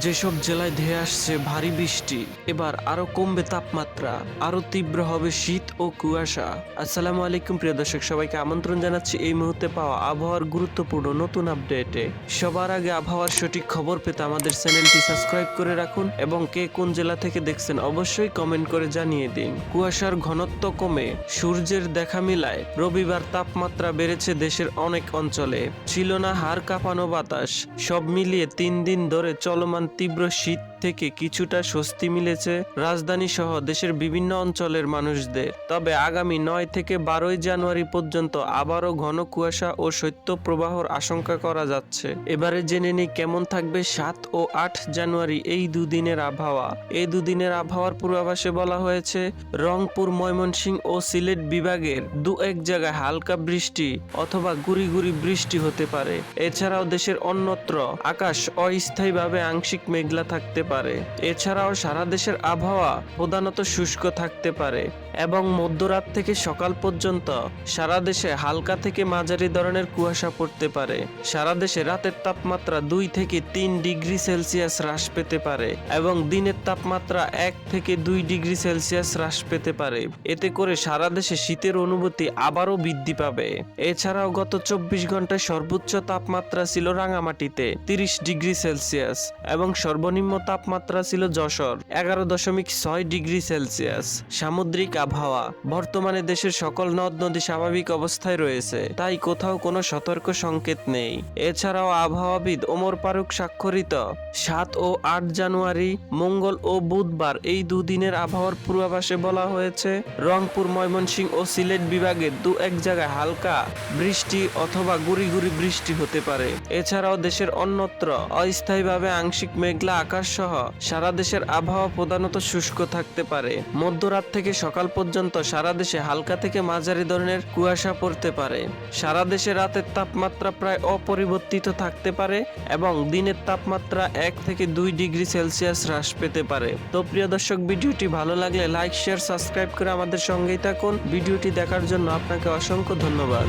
যেসব জেলায় ধেয়ে আসছে ভারী বৃষ্টি, এবার আরো কমবে তাপমাত্রা, আরো তীব্র হবে শীত ও কুয়াশা। আসসালামু আলাইকুম প্রিয় দর্শক, সবাইকে আমন্ত্রণ জানাচ্ছি এই মুহূর্তে পাওয়া আবহাওয়ার গুরুত্বপূর্ণ নতুন আপডেটে। সবার আগে আবহাওয়ার সঠিক খবর পেতে আমাদের চ্যানেলটি সাবস্ক্রাইব করে রাখুন এবং কে কোন জেলা থেকে দেখছেন অবশ্যই কমেন্ট করে জানিয়ে দিন। কুয়াশার ঘনত্ব কমে সূর্যের দেখা মিলায় রবিবার তাপমাত্রা বেড়েছে দেশের অনেক অঞ্চলে। ছিল না হাড় কাঁপানো বাতাস। সব মিলিয়ে 3 দিন ধরে চলমান তীব্র শীত থেকে কিছুটা স্বস্তি মিলেছে রাজধানী সহ দেশের বিভিন্ন অঞ্চলের মানুষদের। তবে আগামী 9 থেকে 12 জানুয়ারি পর্যন্ত আবারও ঘন কুয়াশা ও শৈত্যপ্রবাহর আশঙ্কা করা যাচ্ছে। এবারে জেনে নিই কেমন থাকবে 7 ও 8 জানুয়ারি এই দুদিনের আবহাওয়া। এই দুদিনের আবহাওয়ার পূর্বাভাসে বলা হয়েছে রংপুর, ময়মনসিংহ ও সিলেট বিভাগের দু এক জায়গায় হালকা বৃষ্টি অথবা গুড়ি গুড়ি বৃষ্টি হতে পারে। এছাড়াও দেশের অন্যত্র আকাশ অস্থায়ীভাবে আংশিক মেঘলা থাকতে পারে। এছাড়াও সারা দেশের আবহাওয়া প্রধানত শুষ্ক থাকতে পারে এবং মধ্যরাত থেকে সকাল পর্যন্ত সারা দেশে হালকা থেকে মাঝারি ধরনের কুয়াশা পড়তে পারে। সারা দেশে রাতের তাপমাত্রা 2 থেকে 3 ডিগ্রি সেলসিয়াস হ্রাস পেতে পারে এবং দিনের তাপমাত্রা 1 থেকে 2 ডিগ্রি সেলসিয়াস হ্রাস পেতে পারে। এতে করে সারা দেশে শীতের অনুভূতি আবারও বৃদ্ধি পাবে। এছাড়াও গত 24 ঘন্টায় সর্বোচ্চ তাপমাত্রা ছিল রাঙামাটিতে 30 ডিগ্রি সেলসিয়াস এবং সর্বনিম্ন তাপমাত্রা ছিল যশোর 11.6 ডিগ্রি সেলসিয়াস। সামুদ্রিক আবহাওয়া। বর্তমানে দেশের সকল নদ নদী স্বাভাবিক অবস্থায় রয়েছে, তাই কোথাও কোনো সতর্ক সংকেত নেই। এছাড়াও আবহাওয়াবিদ ওমর ফারুক স্বাক্ষরিত 7 ও 8 জানুয়ারি মঙ্গল ও বুধবার এই দুদিনের আবহাওয়ার পূর্বাভাসে বলা হয়েছে রংপুর, ময়মনসিংহ ও সিলেট বিভাগের দু এক জায়গায় হালকা বৃষ্টি অথবা গুড়ি গুড়ি বৃষ্টি হতে পারে। এছাড়াও দেশের অন্যত্র অস্থায়ীভাবে আংশিক মেঘলা আকাশ সহ সারা দেশের আবহাওয়া প্রধানত শুষ্ক থাকতে পারে। মধ্যরাত থেকে সকাল পর্যন্ত সারা দেশে হালকা থেকে মাঝারি ধরনের কুয়াশা পড়তে পারে। সারা দেশে রাতের তাপমাত্রা প্রায় অপরিবর্তিত থাকতে পারে এবং দিনের তাপমাত্রা 1 থেকে 2 ডিগ্রি সেলসিয়াস হ্রাস পেতে পারে। তো প্রিয় দর্শক, ভিডিওটি ভালো লাগলে লাইক, শেয়ার, সাবস্ক্রাইব করে আমাদের সঙ্গেই থাকুন। ভিডিওটি দেখার জন্য আপনাকে অসংখ্য ধন্যবাদ।